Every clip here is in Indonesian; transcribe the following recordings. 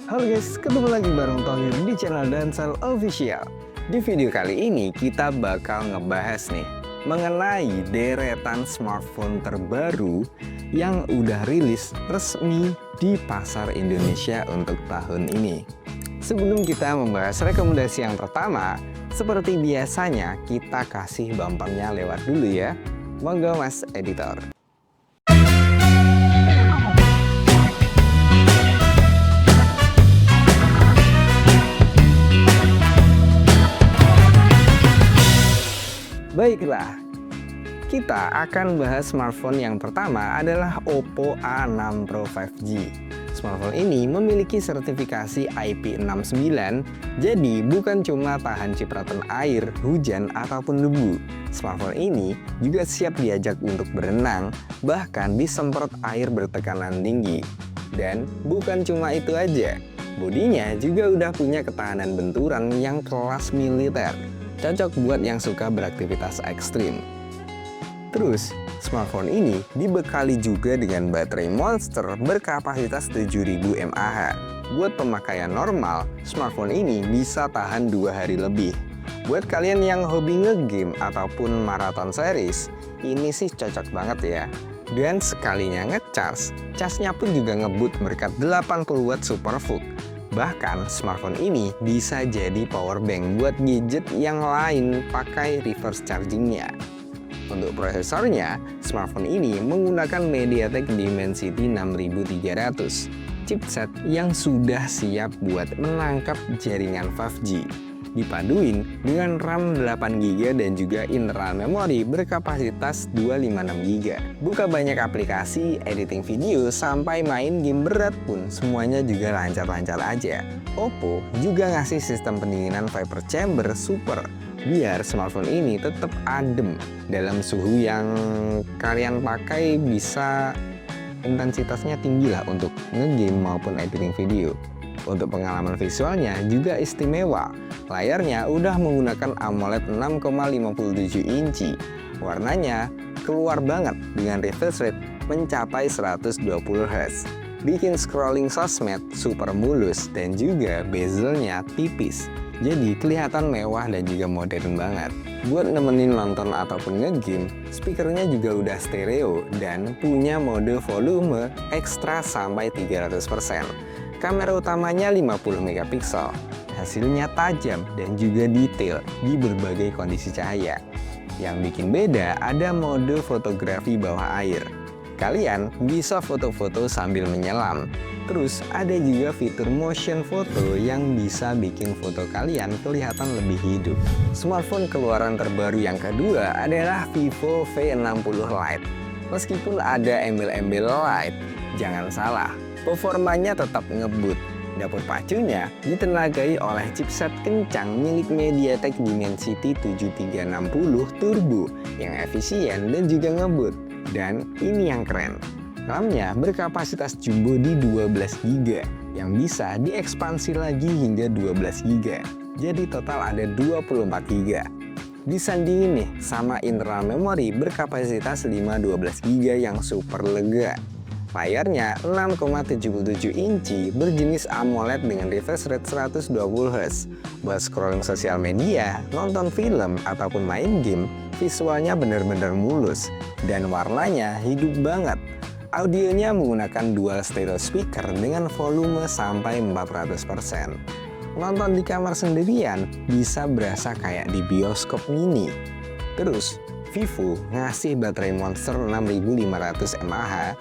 Halo guys, ketemu lagi bareng Thohir di channel Dansal Official. Di video kali ini kita bakal ngebahas nih mengenai deretan smartphone terbaru yang udah rilis resmi di pasar Indonesia untuk tahun ini. Sebelum kita membahas rekomendasi yang pertama, seperti biasanya kita kasih bumpernya lewat dulu ya. Monggo Mas Editor. Baiklah, kita akan bahas smartphone yang pertama adalah Oppo A6 Pro 5G. Smartphone ini memiliki sertifikasi IP69, jadi bukan cuma tahan cipratan air, hujan, ataupun debu. Smartphone ini juga siap diajak untuk berenang, bahkan disemprot air bertekanan tinggi. Dan bukan cuma itu aja, bodinya juga udah punya ketahanan benturan yang kelas militer. Cocok buat yang suka beraktivitas ekstrim. Terus, smartphone ini dibekali juga dengan baterai monster berkapasitas 7000 mAh. Buat pemakaian normal, smartphone ini bisa tahan 2 hari lebih. Buat kalian yang hobi ngegame ataupun marathon series, ini sih cocok banget ya. Dan sekalinya ngecas, casnya pun juga ngebut berkat 80 watt SuperVOOC. Bahkan smartphone ini bisa jadi power bank buat gadget yang lain pakai reverse chargingnya. Untuk prosesornya, smartphone ini menggunakan MediaTek Dimensity 6300, chipset yang sudah siap buat menangkap jaringan 5G. Dipaduin dengan RAM 8GB dan juga internal memori berkapasitas 256GB. Buka banyak aplikasi, editing video, sampai main game berat pun semuanya juga lancar-lancar aja. Oppo juga ngasih sistem pendinginan Vapor Chamber Super biar smartphone ini tetap adem dalam suhu yang kalian pakai, bisa intensitasnya tinggi lah untuk ngegame maupun editing video. Untuk pengalaman visualnya juga istimewa. Layarnya udah menggunakan AMOLED 6,57 inci. Warnanya keluar banget dengan refresh rate mencapai 120Hz. Bikin scrolling sosmed super mulus dan juga bezelnya tipis. Jadi kelihatan mewah dan juga modern banget. Buat nemenin nonton ataupun ngegame, speakernya juga udah stereo dan punya mode volume ekstra sampai 300%. Kamera utamanya 50 megapiksel. Hasilnya tajam dan juga detail di berbagai kondisi cahaya. Yang bikin beda ada mode fotografi bawah air. Kalian bisa foto-foto sambil menyelam. Terus ada juga fitur motion photo yang bisa bikin foto kalian kelihatan lebih hidup. Smartphone keluaran terbaru yang kedua adalah Vivo V60 Lite. Meskipun ada embel-embel Lite, jangan salah, performanya tetap ngebut. Dapur pacunya ditenagai oleh chipset kencang milik MediaTek Dimensity 7360 Turbo yang efisien dan juga ngebut. Dan ini yang keren, RAM-nya berkapasitas jumbo di 12GB yang bisa diekspansi lagi hingga 12GB. Jadi total ada 24GB. Disandingin nih sama internal memori berkapasitas 512GB yang super lega. Layarnya 6,77 inci berjenis AMOLED dengan refresh rate 120Hz. Buat scrolling sosial media, nonton film, ataupun main game, visualnya bener-bener mulus. Dan warnanya hidup banget. Audionya menggunakan dual stereo speaker dengan volume sampai 400%. Nonton di kamar sendirian bisa berasa kayak di bioskop mini. Terus, Vivo ngasih baterai monster 6500 mAh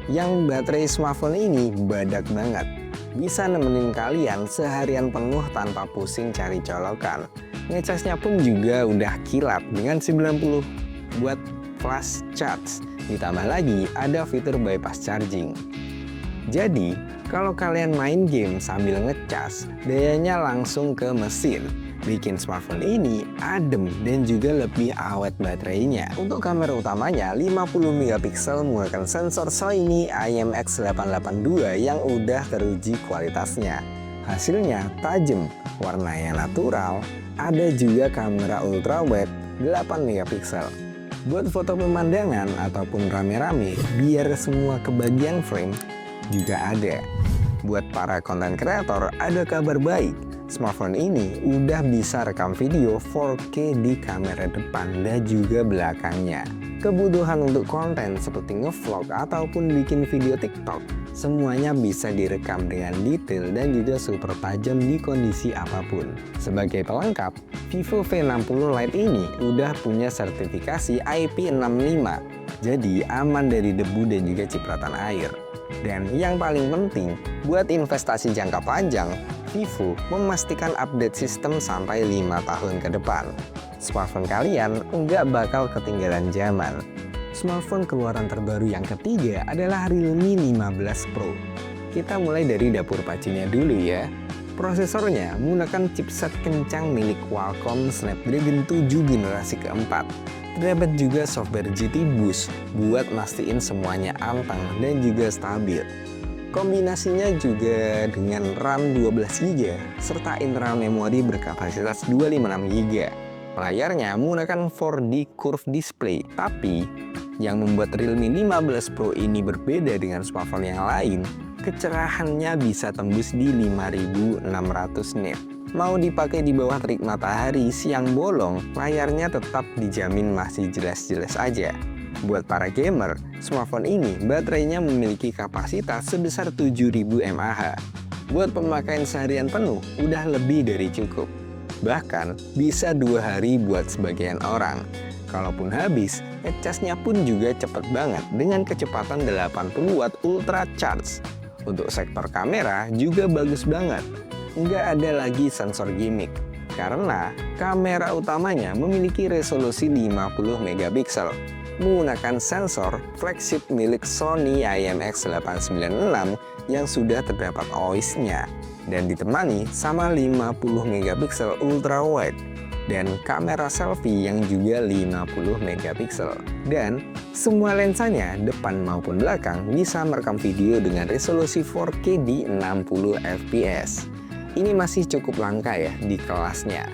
yang baterai smartphone ini badak banget. Bisa nemenin kalian seharian penuh tanpa pusing cari colokan. Ngecasnya pun juga udah kilat dengan 90 buat flash charge. Ditambah lagi ada fitur bypass charging. Jadi, kalau kalian main game sambil ngecas, dayanya langsung ke mesin. Bikin smartphone ini adem dan juga lebih awet baterainya. Untuk kamera utamanya 50 megapiksel menggunakan sensor Sony IMX882 yang udah teruji kualitasnya. Hasilnya tajam, warnanya natural, ada juga kamera ultrawide 8 megapiksel. Buat foto pemandangan ataupun rame-rame biar semua kebagian frame juga ada. Buat para konten kreator, ada kabar baik. Smartphone ini udah bisa rekam video 4K di kamera depan dan juga belakangnya. Kebutuhan untuk konten seperti ngevlog ataupun bikin video TikTok, semuanya bisa direkam dengan detail dan juga super tajam di kondisi apapun. Sebagai pelengkap, Vivo V60 Lite ini udah punya sertifikasi IP65, jadi aman dari debu dan juga cipratan air. Dan yang paling penting, buat investasi jangka panjang, Vivo memastikan update sistem sampai 5 tahun ke depan. Smartphone kalian nggak bakal ketinggalan zaman. Smartphone keluaran terbaru yang ketiga adalah Realme 15 Pro. Kita mulai dari dapur pacinya dulu ya. Prosesornya menggunakan chipset kencang milik Qualcomm Snapdragon 7 generasi keempat. Terdapat juga software GT Boost buat mastiin semuanya anteng dan juga stabil. Kombinasinya juga dengan RAM 12GB serta internal memori berkapasitas 256GB. Layarnya menggunakan 4D Curve Display, tapi yang membuat Realme 15 Pro ini berbeda dengan smartphone yang lain, kecerahannya bisa tembus di 5600 nit. Mau dipakai di bawah terik matahari siang bolong, layarnya tetap dijamin masih jelas-jelas aja. Buat para gamer, smartphone ini baterainya memiliki kapasitas sebesar 7000 mAh. Buat pemakaian seharian penuh, udah lebih dari cukup. Bahkan bisa 2 hari buat sebagian orang. Kalaupun habis, ngecasnya pun juga cepet banget dengan kecepatan 80 Watt Ultra Charge. Untuk sektor kamera juga bagus banget. Nggak ada lagi sensor gimmick, karena kamera utamanya memiliki resolusi 50 megapiksel. Menggunakan sensor flagship milik Sony IMX896 yang sudah terdapat OIS-nya dan ditemani sama 50 megapiksel ultra wide dan kamera selfie yang juga 50 megapiksel. Dan semua lensanya depan maupun belakang bisa merekam video dengan resolusi 4K di 60 fps. Ini masih cukup langka ya di kelasnya.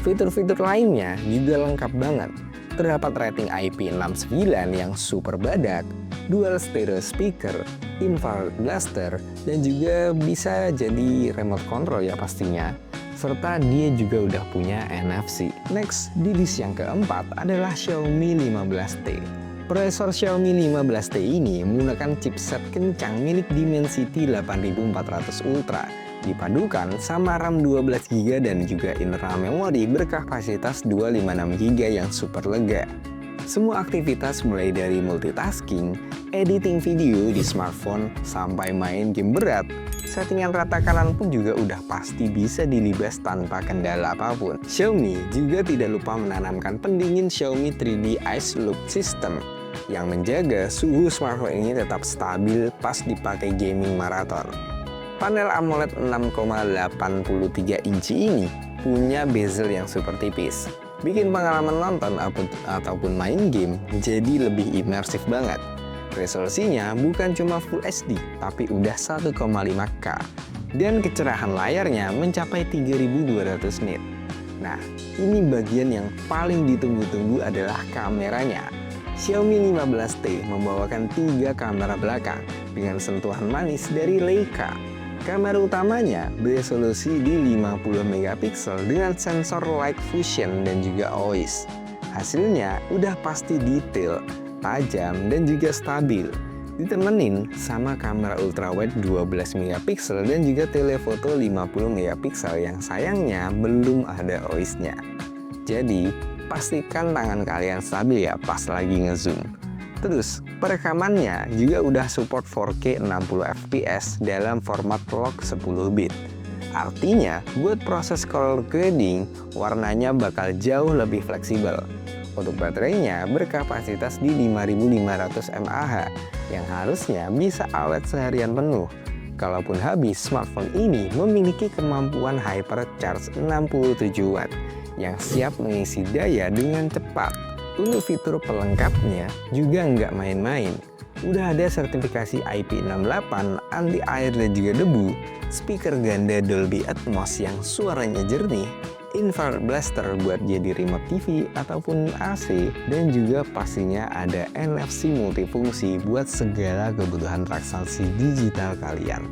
Fitur-fitur lainnya juga lengkap banget. Terdapat rating IP69 yang super badak, dual stereo speaker, infrared blaster, dan juga bisa jadi remote control ya pastinya. Serta dia juga udah punya NFC. Next, di list yang keempat adalah Xiaomi 15T. Prosesor Xiaomi 15T ini menggunakan chipset kencang milik Dimensity 8400 Ultra, dipadukan sama RAM 12GB dan juga internal memori berkapasitas 256GB yang super lega. Semua aktivitas mulai dari multitasking, editing video di smartphone, sampai main game berat, settingan rata kanan pun juga udah pasti bisa dilibas tanpa kendala apapun. Xiaomi juga tidak lupa menanamkan pendingin Xiaomi 3D Ice Loop System yang menjaga suhu smartphone ini tetap stabil pas dipakai gaming maraton. Panel AMOLED 6,83 inci ini punya bezel yang super tipis, bikin pengalaman nonton ataupun main game jadi lebih imersif banget. Resolusinya bukan cuma Full HD, tapi udah 1,5K. Dan kecerahan layarnya mencapai 3200 nit. Nah, ini bagian yang paling ditunggu-tunggu adalah kameranya. Xiaomi 15T membawakan 3 kamera belakang dengan sentuhan manis dari Leica. Kamera utamanya beresolusi di 50 megapiksel dengan sensor light fusion dan juga OIS. Hasilnya udah pasti detail, tajam, dan juga stabil. Ditemenin sama kamera ultrawide 12 megapiksel dan juga telefoto 50 megapiksel yang sayangnya belum ada OIS-nya. Jadi, pastikan tangan kalian stabil ya pas lagi ngezoom. Terus, perekamannya juga udah support 4K 60 fps dalam format log 10 bit. Artinya, buat proses color grading, warnanya bakal jauh lebih fleksibel. Untuk baterainya berkapasitas di 5500 mAh yang harusnya bisa awet seharian penuh. Kalaupun habis, smartphone ini memiliki kemampuan hypercharge 67 Watt yang siap mengisi daya dengan cepat. Untuk fitur pelengkapnya juga nggak main-main. Udah ada sertifikasi IP68, anti air dan juga debu, speaker ganda Dolby Atmos yang suaranya jernih, infrared blaster buat jadi remote TV ataupun AC, dan juga pastinya ada NFC multifungsi buat segala kebutuhan transaksi digital kalian.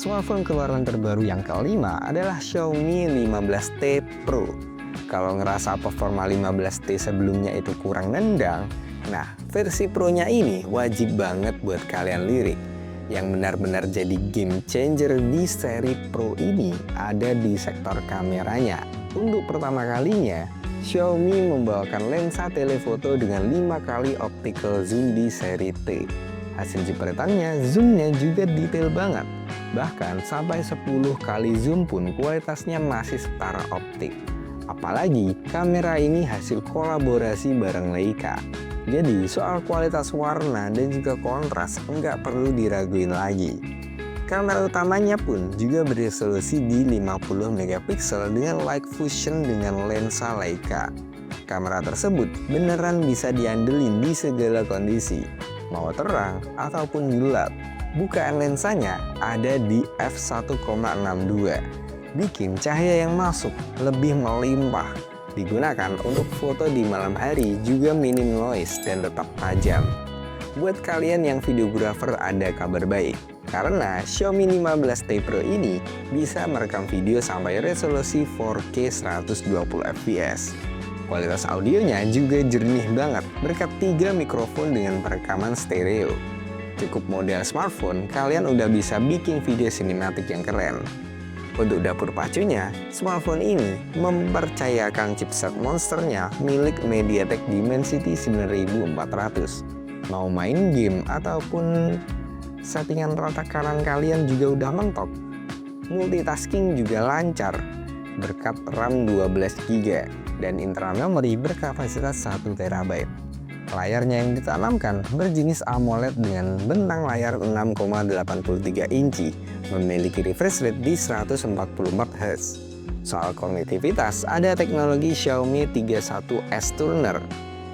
smartphone keluaran terbaru yang kelima adalah Xiaomi 15T Pro. Kalau ngerasa performa 15T sebelumnya itu kurang nendang, nah versi Pro-nya ini wajib banget buat kalian lirik. Yang benar-benar jadi game changer di seri Pro ini ada di sektor kameranya. Untuk pertama kalinya, Xiaomi membawakan lensa telefoto dengan 5 kali optical zoom di seri T. Hasil jepretannya, zoomnya juga detail banget. Bahkan sampai 10 kali zoom pun kualitasnya masih setara optik. Apalagi kamera ini hasil kolaborasi bareng Leica. Jadi soal kualitas warna dan juga kontras nggak perlu diraguin lagi. Kamera utamanya pun juga beresolusi di 50 megapiksel dengan light fusion dengan lensa Leica. Kamera tersebut beneran bisa diandelin di segala kondisi, mau terang ataupun gelap. Bukaan lensanya ada di f1,62, bikin cahaya yang masuk lebih melimpah. Digunakan untuk foto di malam hari, juga minim noise dan tetap tajam. Buat kalian yang videografer ada kabar baik, karena Xiaomi 15T Pro ini bisa merekam video sampai resolusi 4K 120 fps. Kualitas audionya juga jernih banget berkat 3 mikrofon dengan perekaman stereo. Cukup model smartphone, kalian udah bisa bikin video sinematik yang keren. Untuk dapur pacunya, smartphone ini mempercayakan chipset monsternya milik MediaTek Dimensity 9400. Mau main game ataupun settingan rata kanan kalian juga udah mentok. Multitasking juga lancar berkat RAM 12GB dan internal memory berkapasitas 1TB. Layarnya yang ditanamkan berjenis AMOLED dengan bentang layar 6,83 inci, memiliki refresh rate di 144Hz. Soal konektivitas, ada teknologi Xiaomi 31S Tuner.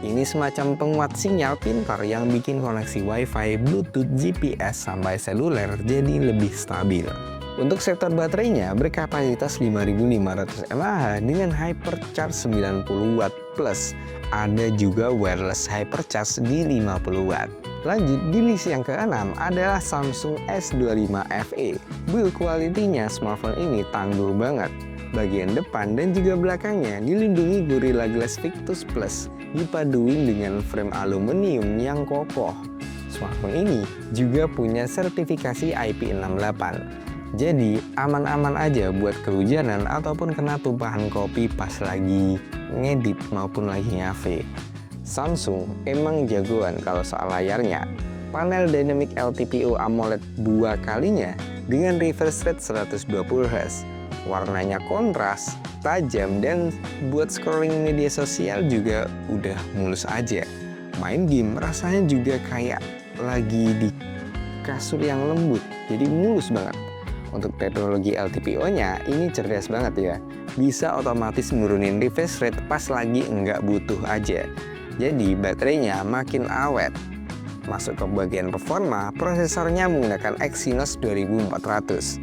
Ini semacam penguat sinyal pintar yang bikin koneksi Wi-Fi, Bluetooth, GPS, sampai seluler jadi lebih stabil. Untuk sektor baterainya berkapasitas 5500 mAh dengan hypercharge 90 watt plus. Ada juga wireless hypercharge di 50 watt. Lanjut, di list yang ke-6 adalah Samsung S25 FE. Build quality-nya smartphone ini tangguh banget. Bagian depan dan juga belakangnya dilindungi Gorilla Glass Victus Plus, dipaduin dengan frame aluminium yang kokoh. Smartphone ini juga punya sertifikasi IP68. Jadi aman-aman aja buat kehujanan ataupun kena tumpahan kopi pas lagi ngedit maupun lagi ngafe. Samsung emang jagoan kalau soal layarnya. Panel Dynamic LTPO AMOLED 2 kalinya dengan refresh rate 120Hz. Warnanya kontras, tajam, dan buat scrolling media sosial juga udah mulus aja. Main game rasanya juga kayak lagi di kasur yang lembut, jadi mulus banget. Untuk teknologi LTPO-nya ini cerdas banget ya. Bisa otomatis nurunin refresh rate pas lagi nggak butuh aja. Jadi baterainya makin awet. Masuk ke bagian performa, prosesornya menggunakan Exynos 2400.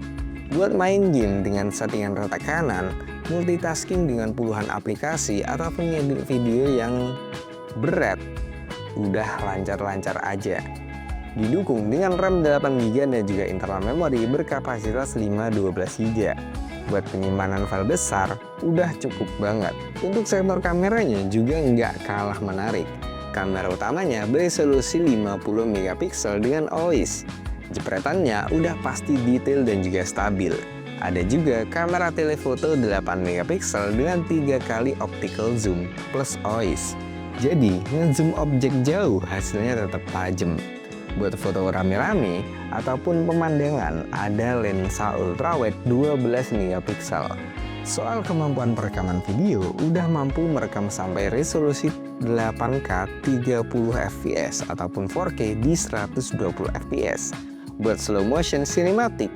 Buat main game dengan settingan rata kanan, multitasking dengan puluhan aplikasi, ataupun ngedit video yang berat, udah lancar-lancar aja. Didukung dengan RAM 8GB dan juga internal memori berkapasitas 512GB. Buat penyimpanan file besar, udah cukup banget. Untuk sektor kameranya juga nggak kalah menarik. Kamera utamanya beresolusi 50 megapiksel dengan OIS. Jepretannya udah pasti detail dan juga stabil. Ada juga kamera telefoto 8 megapiksel dengan 3 kali optical zoom plus OIS. Jadi, ngezoom objek jauh hasilnya tetap tajam. Buat foto rame-rame ataupun pemandangan, ada lensa ultrawide 12 megapiksel. Soal kemampuan perekaman video, udah mampu merekam sampai resolusi 8K 30 fps ataupun 4K di 120 fps. Buat slow motion cinematic,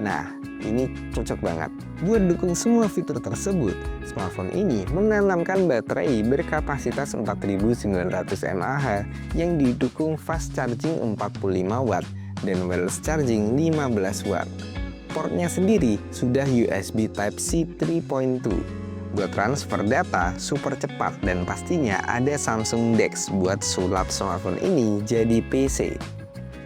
nah ini cocok banget. Buat dukung semua fitur tersebut, smartphone ini menanamkan baterai berkapasitas 4900 mAh yang didukung fast charging 45 watt dan wireless charging 15 watt. Portnya sendiri sudah USB Type-C 3.2. Buat transfer data super cepat dan pastinya ada Samsung DeX buat sulap smartphone ini jadi PC.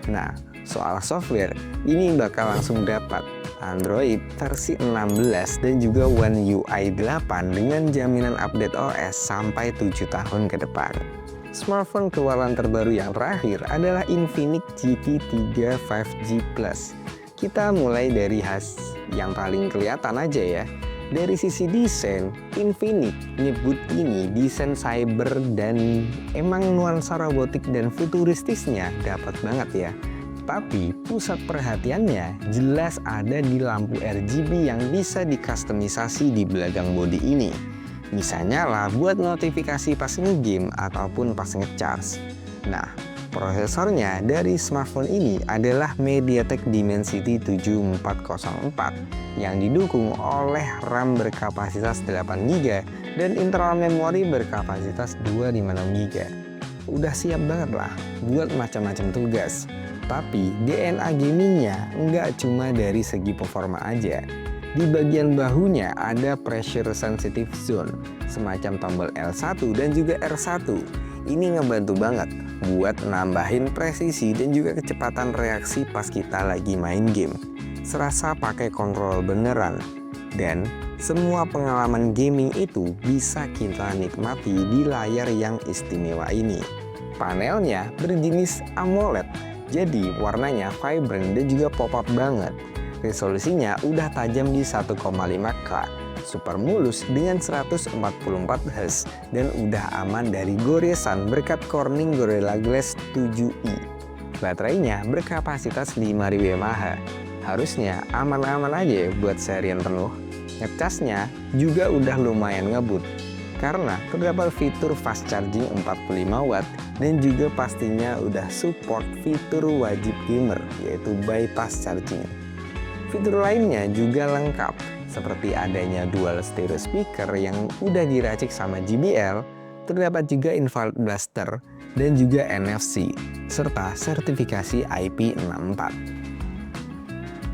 Nah, soal software, ini bakal langsung dapat Android versi 16 dan juga One UI 8 dengan jaminan update OS sampai 7 tahun ke depan. Smartphone keluaran terbaru yang terakhir adalah Infinix GT3 5G Plus. Kita mulai dari yang paling kelihatan aja ya. Dari sisi desain, Infinix nyebut ini desain cyber dan emang nuansa robotik dan futuristisnya dapat banget ya. Tapi pusat perhatiannya jelas ada di lampu RGB yang bisa dikustomisasi di belakang bodi ini. Misalnya lah buat notifikasi pas nge-game ataupun pas nge-charge. Nah, prosesornya dari smartphone ini adalah MediaTek Dimensity 7404 yang didukung oleh RAM berkapasitas 8GB dan internal memori berkapasitas 256GB. Udah siap banget lah buat macam-macam tugas. Tapi DNA gamingnya nggak cuma dari segi performa aja. Di bagian bahunya ada pressure sensitive zone, semacam tombol L1 dan juga R1. Ini ngebantu banget buat nambahin presisi dan juga kecepatan reaksi pas kita lagi main game. Serasa pakai kontrol beneran. Dan semua pengalaman gaming itu bisa kita nikmati di layar yang istimewa ini. Panelnya berjenis AMOLED, jadi warnanya vibrant dan juga pop-up banget. Resolusinya udah tajam di 1,5K, super mulus dengan 144Hz dan udah aman dari goresan berkat Corning Gorilla Glass 7i. Baterainya berkapasitas 5000 mAh. Harusnya aman-aman aja buat seharian penuh. Ngecasnya juga udah lumayan ngebut karena terdapat fitur fast charging 45 watt dan juga pastinya udah support fitur wajib gamer yaitu bypass charging. Fitur lainnya juga lengkap seperti adanya dual stereo speaker yang udah diracik sama JBL, terdapat juga infrared blaster dan juga NFC serta sertifikasi IP64.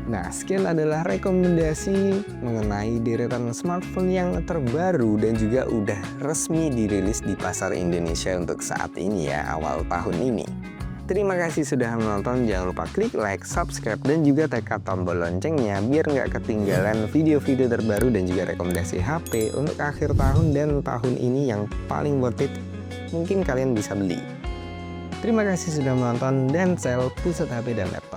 Nah, sekian adalah rekomendasi mengenai deretan smartphone yang terbaru dan juga udah resmi dirilis di pasar Indonesia untuk saat ini ya, awal tahun ini. Terima kasih sudah menonton, jangan lupa klik like, subscribe, dan juga tekan tombol loncengnya biar nggak ketinggalan video-video terbaru dan juga rekomendasi HP untuk akhir tahun dan tahun ini yang paling worth it mungkin kalian bisa beli. Terima kasih sudah menonton dan sel Pusat HP dan Lab.